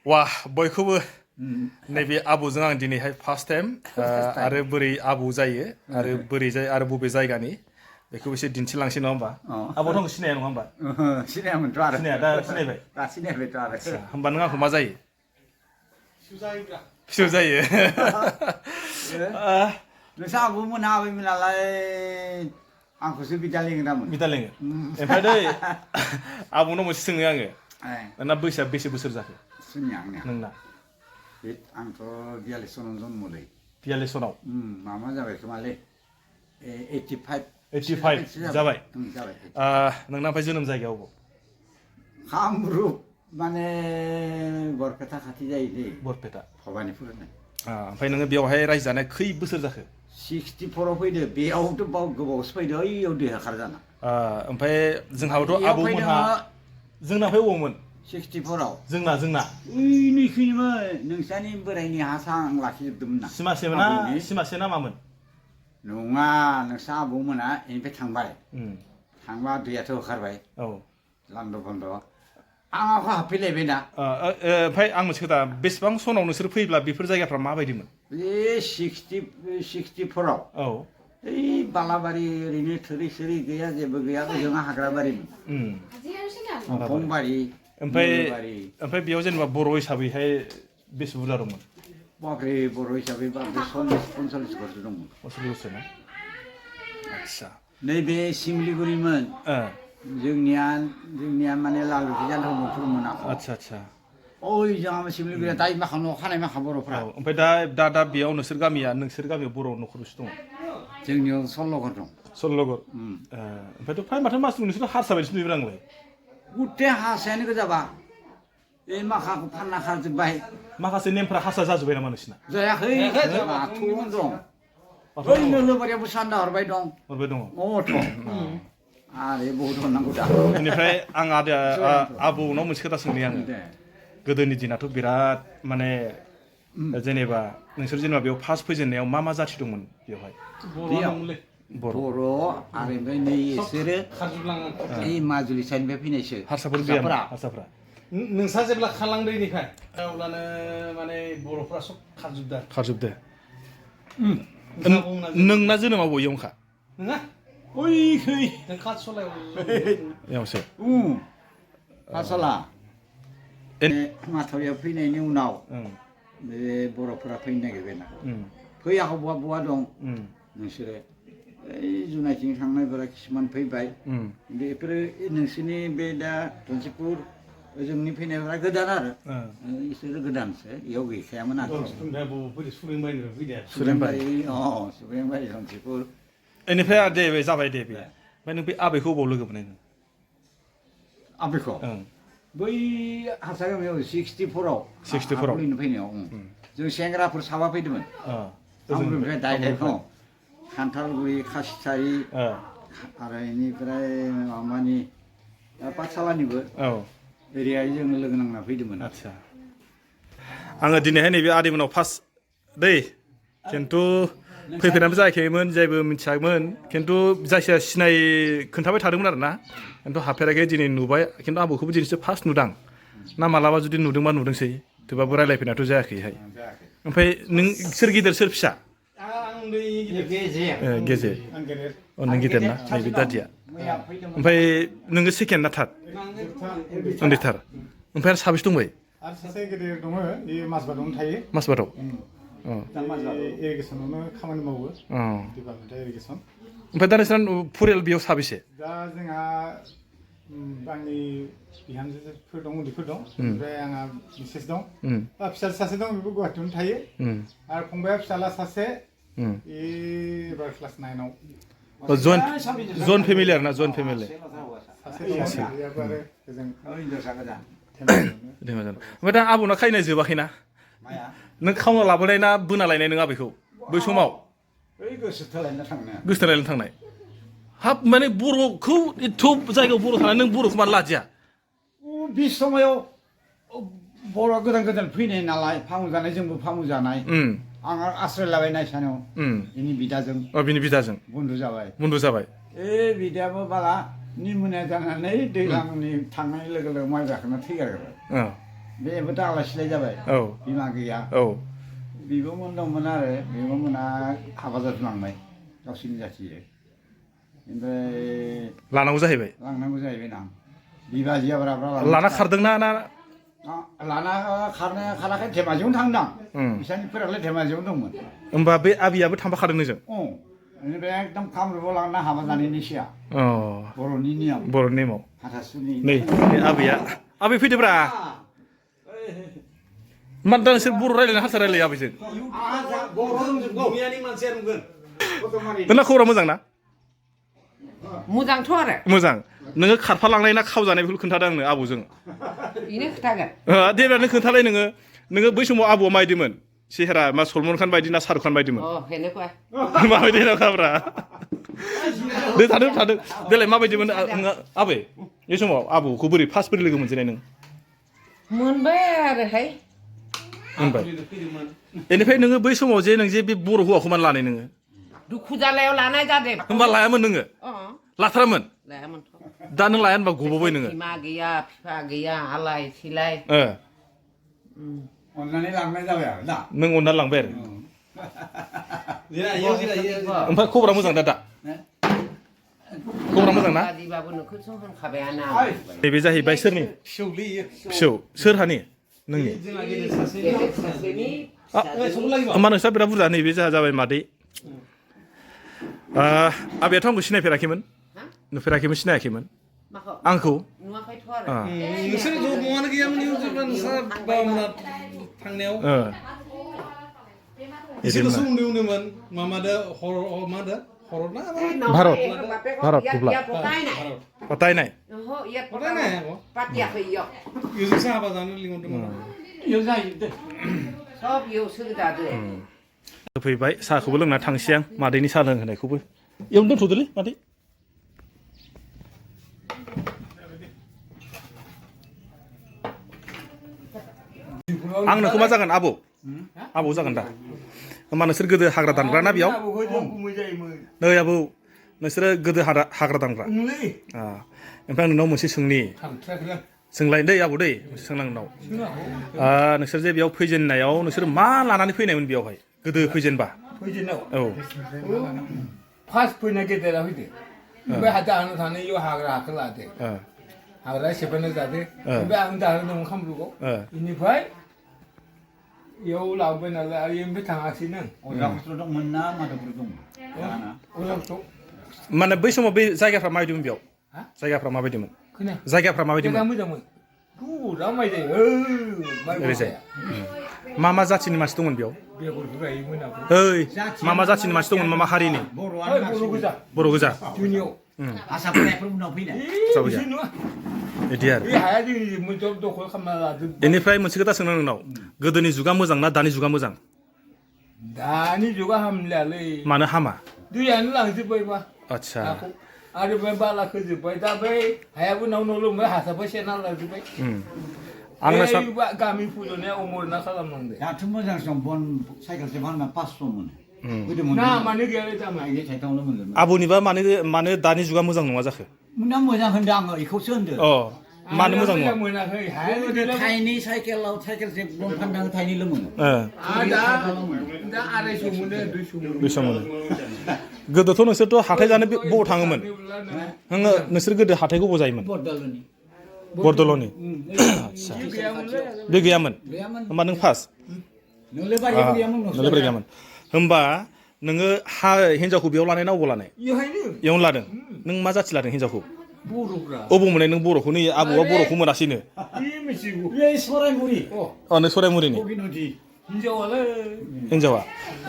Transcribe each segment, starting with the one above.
वा बयखौबो नैबे आबौजों आं दिनैहाय फार्स्ट टाइम आरो बोरै आबौ जायो आरो बोरै जायो आरो बबे जायगानि बेखौ एसे दिन्थिलांसै नङा होमबा आबौथ' आंखौ सिनाया नङा होमबा सिनायामोनथ' आरो सिनाया दा सिनायबाय दा सिनायबायथ' आरो होमबा नों आंखौ मा जायो फिसौ जायो नोंसा आबौमोनहा आबैमोनालाय आंखौसो बिदा लिङोदामोन बिदा लिङो ओमफ्राय दै आबौनाव मोनसे सोङो आङो नोंना बैसोआ बेसे बोसोर जाखो सोरनिया आंनिया नोंना आंथ' 42 सनाव जन्मलै 42 सनाव माबा जाबाय खोमालै 85 जाबाय नोंना ओमफ्राय जोनोम जायगायाव अबाव कामरुप माने बरपेटा खाथि जायोलै बरपेटा भबानिपुर होननाय ओमफ्राय नोङो बेवहाय रायजो जानाय खै बोसोर जाखो 64 आव फैदो बेयावथ' गोबावसो फैदो ओइयाव देहाखार जाना ओमफ्राय जोंहाबोथ' आबौमोनहा जोंना ओमफ्राय अबावमोन 64 आव जोंना ओइनिखैमोन नोंसानि बोरायनि हासा आं लाखिजोबदोंमोन ना सिमासे ना मामोन नङा नोंसा आबौमोना बेनिफ्राय थांबाय थांबा दैयाथ' ओंखारबाय औ लान्द' बन्द' आं आखौ हाबफैलायबायना ओमफ्राय आं मोनसे खोथा बेसेबां सनाव नोंसोर फैब्ला बेफोर जायगाफ्रा माबायदिमोन बे 64 आव औ ओइ बालाबारि ओरैनो थोरि सोरि गैया जेबो गैया ओजोंहा हाग्राबारिमोन दंफांबारि ओमफ्राय बेयाव जेनेबा बर' हिसाबैहाय बेसे बुरजा दंमोन बाब्रे बर' हिसाबै बाब्रे 40-45 घरसो दंमोन 45 ना आदसा नैबे सिमलिगुरिमोन जोंनिया माने लालुखि जानो न'खरमोन आदसा ओइ जोंहा सिमलिगुरिया दाइ माखा न' खानाय माखा बर'फ्रा ओमफ्राय दा बेयाव नोंसोर गामियाव बर' न'खर बेसे दङ जोंनियाव 16 घर दं 16 घर ओमफ्रायथ' फ्राय माथो मास नोंसोर हारसा बायदिसो नुयोब्रा आंलाय गुथे हासायानो गोजाबा बे माखाखौ फानना खारजोब्बाय माखासे नेमफ्रा हारसा जाजोब्बाय नामा नोंसिना जायाखै बाथौआवनो दं बै नोलोबारियाबो सान्दा हरबाय दं आरो बहुद हरनांगौ दा बेनिफ्राय आं आबौनाव मोनसे खोथा सोंनि आङो गोदोनि दिनाथ' बिराद माने जेनेबा नोंसोर जेनेबा बेयाव फार्स्ट फैजेननायाव मा जाथि दंमोन बेवहाय बर' आरो ओमफ्राय नै इसोरो ओइ माजुलि साइडनिफ्राय फैनायसो हारसाफोर गैयामोन हारसाफ्रा नोंसा जेब्ला खारलांदो बेनिफ्राय अब्लानो माने बर'फ्रा सब खारजोबदो नोंना जोनोमा बययावनोखा नङा ओइखै जों खासलायाव यावसो खासला माथावियाव फैनायनि उनाव बे बर'फोरा फैनो नागिरबायना फैयाखौ बहा दं नोंसोरो ओइ जुनायथिं थांनायफोरा किसुमान फैबाय बेफोरो नोंसोरनि बे दा धनसिपुर जोंनि फैनायफोरा गोदान आरो इसोरो गोदानसो इयाव गैखायामोन आरो सुरेंबारि धनसिपुर बेनिफ्राय दे बे जाबाय दे बे ओमफ्राय नों बे आबैखौ अबाव लोगो मोननाय आबैखौ बै हारसा गामियाव 64 आव फैनायाव जों सेंग्राफोर साबा फैदोंमोन आमफ्राय डाइरेक्ट खान्थालगुरि खासिथारि आरो बेनिफ्राय माबानि पाठसालानिबो एरियायै जों लोगो नांना फैदोंमोन आदसा आङो दिनैहाय नैबे आदैमोनाव फार्स्ट दै खिन्थु फैफेरनायबो जायाखैमोन जायबो मिथियामोन खिन्थु जायखिया सिनाय खोन्थाबाय थादोंमोन आरो ना खिन्थु हाफेराखै दिनै नुबाय खिन्थु आबौखौबो दिनैसो फार्स्ट नुदां ना मालाबा जुदि नुदोंबा नुदोंसै थेवबाबो रायलायफैनायथ' जायाखैहाय ओमफ्राय नों सोर गिदिर सोर फिसा गेजेर नों गिदिर ना नैबे दादिया ओमफ्राय नोङो सेकेन्ड ना थार्ड उन्दैथार ओमफ्राय आरो साबेसे दंबायो आरो सासे गेदेर दङ बे माजबादावनो थायो माजबादाव इरिगेसनावनो खामानि मावो डिपार्टमेन्टआ इरिगेसन ओमफ्राय दा नोंस्रा फरियाल बेयाव साबेसे दा जोंहा आंनि बिहामजोफोर दं उन्दैफोर दं ओमफ्राय आंहा मिसेस दं फिसाला सासे दं बेबो गुवाहाटियावनो थायो आरो फंबाया फिसाला सासे एबार क्लास 9 आव जइन फेमिलि आरो ना जइन फेमिलि ओमफ्राय दा आबौना खायनाय जोबाखैना नों खावना लाबोनाय ना बोना लायनाय नों आबैखौ बै समाव गोसोथोलायनो थांनाय हाब माने बर'खौ एथ' जायगायाव बर' थानानै नों बर'खौ मानो लादिया बे समाव बर' गोदान फैनाय नालाय फामु जानाय जोंबो फामु जानाय आं आश्रय लाबाय नायसानाव बिनि बिदाजों बन्धु जाबाय बिदायाबो बाला निमोनिया जानानै दैज्लांनि थांनाय लोगो लोगो माइ गाखोना थैगारबाय बेबो दाग्ला सिलाय जाबाय औ बिमा गैया औ बिब'मोन दंमोन आरो बिब'मोना हाबा जाथलांबाय गावसोरनि जाथिजों ओमफ्राय लानांगौ जाहैबाय लांनांगौ जाहैबाय ना बिबाजिया ब्राब्रा लाना खारदोंना ना लाना खाराखै धेमाजियावनो थांदां बिसानिफोरालाय धेमाजियावनो दंमोन होमबा बे आबियाबो थांफाखादों नोंजों बेनिफ्राय एकदम कामरुपाव लांना हाबा जानायनि सिगां बर'नि नियम बर'नि नेमाव हाथासुनि नै आबैया आबै फैदोब्रा मान दा नोंसोर बर' रायलायना हारसा रायलायो आबैजों नोंना खबरा मोजां ना मोजांथ' आरो मोजां नोङो खारफालांनाय ना खावजानाय बेखौ खोन्थादों आंनो आबौजों बेनो खोथागोन दे नों खोन्थालाय नोङो बै समाव आबौआ माबायदिमोन सेहेरा मा सलमान खान बायदि ना शाहरुख खान बायदिमोन हेनोखा माबायदि नखाब्रा दे थादों देलाय माबायदिमोन आबै बे समाव आबौखौ फार्स्ट बोरै लोगो मोनजेननाय नों मोनबाय आरोहाय मोनबाय बेनिफ्राय नोङो बै समाव जे नों जे बे बर' हौवाखौ मानो लानाय नोङो दुखु जालायाव लानाय जादों होमबा लायामोन नोङो लाथारामोन लायामोनथ' दा नों लाया होनबा गबावबाय नोङो बिमा गैया बिफा गैया आलाय सिलाय अननानै लांनाय जाबाय आरो ना नों अननानै लांबाय आरो ओमफ्राय खबरा मोजां दा खबरा मोजां ना दादिबाबो नोंखौसो होनखाबायानो नैबे जाहैबाय सोरनि फिसौ सोरहानि नोंनि होमबा नोंस्रा बिराद बुरजा नैबे जोंहा जाबाय मादै आबैयाथ' आंखौ सिनायफेराखैमोन नुफेराखैमोन सिनायाखैमोन आंखौ नुवाखैथ' आरो नोंसोर ज'आनो गैयामोन जेब्ला नोंस्रा बाबामोना थांनायाव बिसोरसो उन्दैमोन मामादो हरद ना भारत गुब्ला पतायनाय इयोजोंसो हाबा जानो लिंहरदोंमोन इयाव जाहैदों सब इयावसो जादो फैबाय साहाखौबो लोंना थांसै आं मादैनि साहा लोंहोनायखौबो इयावनो दोनथ'दोलै मादै आं नोंखौ मा जागोन आबौ जागोन दा होमबा नोंसोर गोदो हाग्रा दानग्रा ना बेयाव नै आबौ नोंसोरो गोदो हाग्रा दानग्रा ओमफ्राय आं नोंनाव मोनसे सोंलाय दै आबौ दै सोंलां नोंनाव नोंसोर जे बेयाव फैजेननायाव नोंसोर मा लानानै फैनायमोन बेयावहाय गोदो फैजेनबा औ फार्स्ट फैनाय गेदेरा फैदो ओमफ्राय दाहोनो थानाय इयाव हाग्राखौ लादो हाग्रा सेफायना जादो ओमफ्राय आं दाहोनो दंमोन खामरुगाव बेनिफ्राय इयाव लाबोबाय नालाय आरो इनिफ्राय थाङासै नों अजाफोर दंमोन ना माधबफोर दंमोन माने बै समाव बे जायगाफ्रा माबायदिमोन बेयाव जायगाफ्रा माबायदिमोन जायगाफ्रा माबायदिमोन मोजांमोन गुरा माइ जायो ओरैजाय मा जाथिनि मानसि दंमोन बेयाव बेगरखौ गायोमोन ओइ मा जाथिनि मानसि दंमोन मा हारिनि बर' गोजा दुनियाव आसा फैनायफोर उनाव फैनाय बिदि आरो बे हाया जोंनि दखल खालामना लादो बेनिफ्राय मोनसे खोथा सोंनो नोंनाव गोदोनि जुगा मोजां ना दानि जुगा मोजां दानि जुगा हामलियालै मानो हामा दैयानो लांजोब्बायबा आदसा आरो बे बाला खोजोब्बाय दा बै हायाबो नाव लोंबाय हासाबो सेना लाजोब्बाय गामि फुजनाया अमरना खालामनांदो दाथ' मोजां सम बन साइकेलसे फानना 500 मोनो ना मानो गैयालै दामा साइकेलावनो मोनगोन आबौनिबा मानो दानि जुगा मोजां नङा जाखो नों मोजां होनदों आङो बेखौसो होनदों मानो मोजां नङा मोनाखै थाइनै साइकेलसे बन फाननानै थाइनैल' मोनो दा 250 मोनो 200 मोनो गोदोथ' नोंसोरथ' हाथाय जानो बबाव थाङोमोन नोंसोर गोदो हाथायखौ बबाव जायोमोन बरदल'नि आदसा बे गैयामोन होमबा नों फार्स्ट नोंलाय बारियाव गैयामोन होमबा नोङो हिन्जावखौ बेयाव लानाय ना अबाव लानाय इयावनो लादों नों मा जाथि लादों हिन्जावखौ अबाव मोननाय नों बर'खौ नै आबौआ बर'खौ मोनासैनो नों सरायमुरिनि हिन्जावा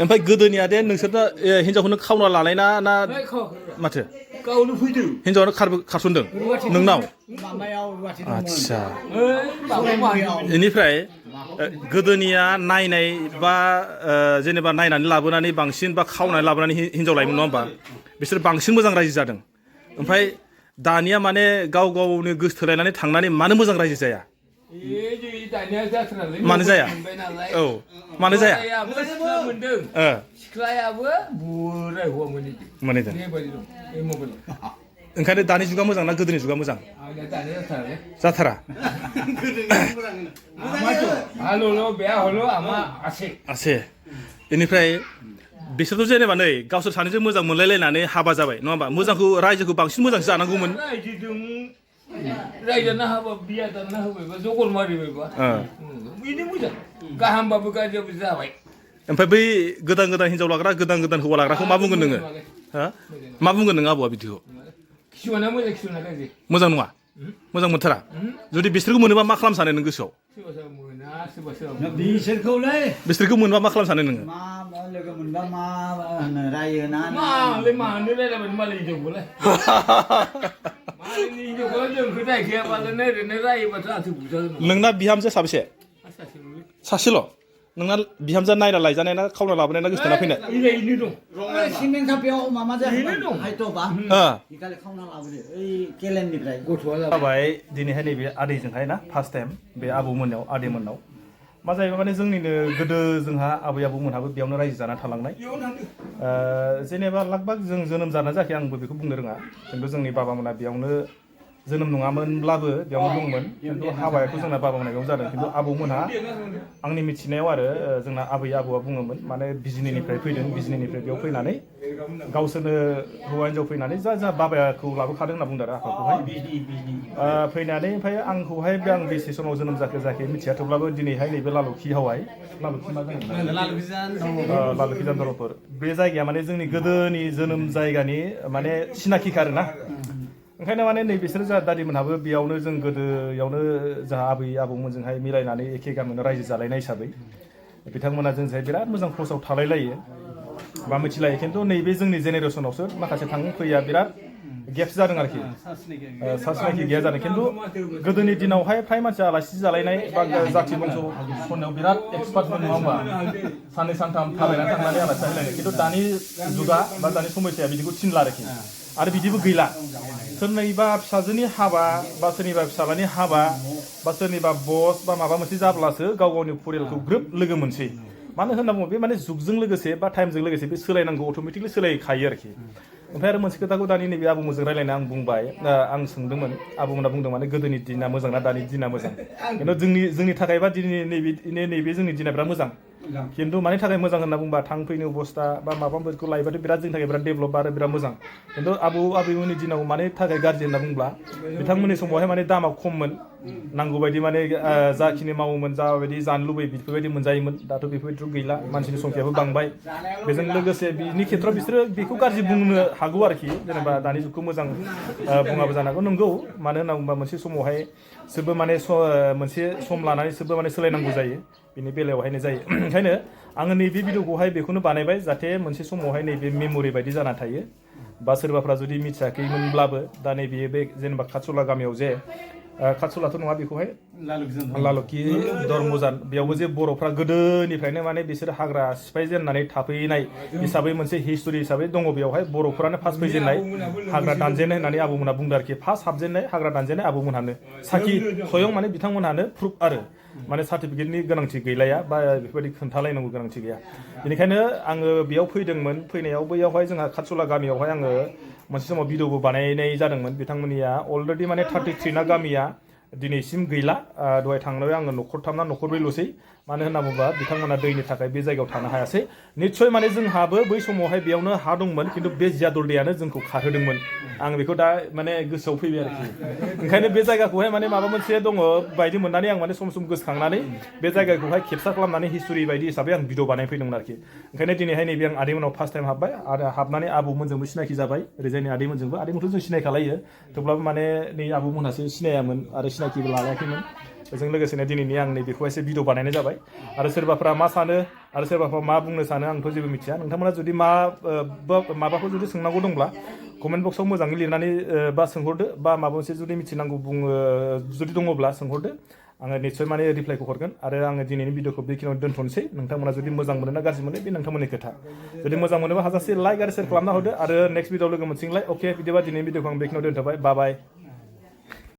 ओमफ्राय गोदोनिया दे नोंसोरना हिन्जावखौनो खावना लानाय ना माथो गावनो फैदों हिन्जावानो खारसनदों नोंनाव आदसा बेनिफ्राय गोदोनिया नायनाय बा जेनेबा नायनानै लाबोनानै बांसिन बा खावनानै लाबोनानै हिन्जाव लायोमोन नङा होमबा बिसोर बांसिन मोजां रायजो जादों ओमफ्राय दानिया माने गाव गावनो गोसोथोलायनानै थांनानै मानो मोजां रायजो जाया मानो जाया औ मानो जाया सिख्लायाबो बोराय हौवा मोनहैदों ओंखायनो दानि जुगा मोजां ना गोदोनि जुगा मोजां आंनिया दानि जाथारलै जाथारा हालौल' बेया हल' आमा आसे आसे बेनिफ्राय बिसोरथ' जेनेबा नै गावसोर सानैजों मोजां मोनलायलायनानै हाबा जाबाय नङा होमबा मोजांखौ रायजोखौ बांसिन मोजांसो जानांगौमोन रायजोजों रायजोना हाबा बिया दानना होबायबा जगर मारिबायबा बिनो मोजां गाहामबाबो गाज्रिबाबो जाबाय ओमफ्राय बै गोदान गोदान हिनजाव लाग्रा गोदान गोदान हौवा लाग्राखौ मा बुंगोन नोङो हा मा बुंगोन नों आबौआ बिदिखौ किसुमाना मोजां किसुमाना गाज्रि मोजां नङा मोजां मोनथारा जुदि बिसोरखौ मोनोबा मा खालाम सानो नों गोसोआव सोरबा सोरबा मोना सोरबा सोरबा बिसोरखौलै बिसोरखौ मोनबा मा खालाम सानो नोङो मा लोगो मोनबा मा होनो रायो ना मालाय मानो रायलायबाय मालाय हिनजावखौलाय मालायनि हिनजावखौ जोंखौ दायखायाबालाय ओरैनो रायोबाथ' आथो बुजागोन नोंना बिहामजो साबेसे सासेल'लै सासेल' नोंना बिहामजोआ नायना लायजानाय ना खावना लाबोनाय ना गोसोथोना फैनाय इनो दं सिमेन्ट खापियाव मामा बेनो दं। हायथ'बा इखालि खावना लाबोदो ओइ केलेननिफ्राय गथ'आ जाबाय जाबाय दिनैहाय नैबे आदैजोंहाय ना फार्स्ट टाइम बे आबौमोननाव आदैमोननाव मा जाहैबाय माने जोंनिनो गोदो जोंहा आबै आबौमोनहाबो बेयावनो रायजो जाना थालांनाय जेनेबा लागबाग जों जोनोम जाना जायाखै आंबो बेखौ बुंनो रोङा खिन्थु जोंनि बाबामोना बेयावनो जोनोम नङामोनब्लाबो बेयावनो दंमोन खिन्थु हाबायाथ' जोंना बाबामोनना बेयाव जादों खिन्थु आबौमोनहा आंनि मिथिनायाव आरो जोंना आबै आबौआ बुङोमोन माने बिजिनिनिफ्राय फैदों बिजिनिनिफ्राय बेयाव फैनानै गावसोरनो हौवा हिनजाव फैनानै जा बाबाखौ लाबोखादों होनना बुंदों आरो आफाखौहाय फैनानै ओमफ्राय आंखौहाय आं बेसे समाव जोनोम जायाखै मिथिया थेवब्लाबो दिनैहाय नैबे लालुखियावहाय लालुखि मा जायो लालुखि जान्दरफोर बे जायगाया माने जोंनि गोदोनि जोनोम जायगानि माने सिनाखिखा आरोना ओंखायनो माने नै बिसोर जोंहा दादिमोनहाबो बेयावनो जों गोदोयावनो जोंहा आबै आबौमोनजोंहाय मिलायनानै एखे गामियावनो रायजो जालायनाय हिसाबै बिथांमोना जोंजोंहाय बिराद मोजां क्लसआव थालायलायो बा मिथिलायो खिन्थु नैबे जोंनि जेनेरेसनावसो माखासे थांनो फैया बिराद गेप्स जादों आरोखि सासिनाखि गैया जादों खिन्थु गोदोनि दिनावहाय फ्राय मानसि आलासि जालायनाय बा जाथि बंस' खननायाव बिराद एक्सपार्टमोन नङा होमबा साननै सानथाम थाबायनानै थांनानै आलासि जाहैलायनाय खिन्थु दानि जुगा बा दानि समयसाया बिदिखौ थिनला आरोखि आरो बिदिबो गैला सोरनिबा फिसाजोनि हाबा बा सोरनिबा फिसालानि हाबा बा सोरनिबा बस बा माबा मोनसे जाब्लासो गाव गावनि परियालखौ ग्रोब लोगो मोनसै मानो होनना बुङो बे माने जुगजों लोगोसे बा टाइमजों लोगोसे बे सोलायनांगौ अट'मेटिकलि सोलायखायो आरोखि ओमफ्राय आरो मोनसे खोथाखौ दानि नैबे आबौमोनजों रायलायना आं बुंबाय आं सोंदोंमोन आबौमोना बुंदों माने गोदोनि दिना मोजां ना दानि दिना मोजां खिन्थु जोंनि थाखाय बा दिनै नैबे जोंनि दिना बिराद मोजां खिन्थु मानि थाखाय मोजां होनना बुंबा थांफैनो अबस्था बा माबा मोनसेखौ लायोबाथ' बिराद जोंनि थाखाय बिराद डेभेलप आरो बिराद मोजां खिन्थु आबैमोननि दिनाव माने थाखाय गाज्रि होनना बुंब्ला बिथांमोननि समावहाय माने दामा खममोन नांगौ बायदि माने जाखिनि मावोमोन जाबायदि जानो लुबैयो बेफोरबायदि मोनजायोमोन दाथ' बेफोरबायदिथ' गैला मानसिनि संख्याबो बांबाय बेजों लोगोसे बिनि खेथ्रआव बिसोरो बेखौ गाज्रि बुंनो हागौ आरोखि जेनेबा दानि जुगखौ मोजां बुङाबो जानो हागौ नंगौ मानो होनना बुङोबा मोनसे समावहाय सोरबो माने मोनसे सम लानानै सोरबो माने सोलायनांगौ जायो बिनि बेलायावहायनो जायो ओंखायनो आङो नैबे भिडिअखौहाय बेखौनो बानायबाय जाहाथे मोनसे समावहाय नैबे मेम'रि बायदि जाना थायो बा सोरबाफ्रा जुदि मिथियाखैमोनब्लाबो दा नैबे बे जेनेबा खाथसला गामियाव जे खाथसलाथ' नङा बेखौहाय लालुखि धर्मजान बेयावबो जे बर'फ्रा गोदोनिफ्रायनो माने बिसोर हाग्रा सिफायजेननानै थाफैनाय हिसाबै मोनसे हिस्टरि हिसाबै दङ बेयावहाय बर'फ्रानो फार्स्ट फैजेननाय हाग्रा दानजेननाय होननानै आबौमोनहा बुंदों आरोखि फार्स्ट हाबजेननाय हाग्रा दानजेननाय आबौमोनहानो साखि सयं माने बिथांमोनहानो प्रुफ आरो माने सार्टिफिकेटनि गोनांथि गैलाया बा बेफोरबायदि खोन्थालायनांगौ गोनांथि गैया बेनिखायनो आङो बेयाव फैदोंमोन फैनायाव बैयावहाय जोंहा खाथसला गामियावहाय आङो मोनसे समाव भिडिअबो बानायनाय जादोंमोन बिथांमोननिया अलरेडि माने 33 ना गामिया दिनैसिम गैला दहाय थांनायाव आङो न'खरथाम ना न'खरब्रैल'सै मानो होनना बुङोबा बिथांमोना दैनि थाखाय बे जायगायाव थानो हायासै निस्सय माने जोंहाबो बै समावहाय बेयावनो हा दंमोन खिन्थु बे जियादलदैयानो जोंखौ खारहोदोंमोन आं बेखौ दा माने गोसोआव फैबाय आरोखि ओंखायनो बे जायगाखौहाय माने माबा मोनसे दङ बायदि मोननानै आं माने सम सम गोसोखांनानै बे जायगाखौहाय केपचार खालामनानै हिस्टरि बायदि हिसाबै आं भिडिअ बानायफैदोंमोन आरोखि ओंखायनो दिनैहाय नैबे आं आदैमोनाव फार्स्ट टाइम हाबबाय आरो हाबनानै आबौमोनजोंबो सिनाखि जाबाय ओरैजायनि आदैमोनजोंबो आदैमोनखौ जों सिनायखालायो थेवब्लाबो माने नै आबौमोनहासो सिनायामोन आरो सिनाखिबो लालायाखैमोन बेजों लोगोसेनो दिनैनि आं नै बेखौ एसे भिडिअ बानायनाय जाबाय आरो सोरबाफ्रा मा सानो आरो सोरबाफ्रा मा बुंनो सानो आंथ' जेबो मिथिया नोंथांमोना जुदि माबाफोर जुदि सोंनांगौ दंब्ला कमेन्ट बक्सआव मोजाङै लिरनानै बा सोंहरदो बा माबा मोनसे जुदि मिथिनांगौ जुदि दङब्ला सोंहरदो आङो निस्सय माने रिप्लाइखौ हरगोन आरो आङो दिनैनि भिडिअखौ बेखिनियाव दोनथ'नोसै नोंथांमोना जुदि मोजां मोनो ना गाज्रि मोनो बे नोंथांमोननि खोथा जुदि मोजां मोनोबा हाजासे लाइक आरो शेयार खालामना हरदो आरो नेक्स्ट भिडिअ लोगो मोनसिगोनलाय अके बिदिबा दिनैनि भिडिअखौ आं बेखिनियाव दोनथ'बाय बाय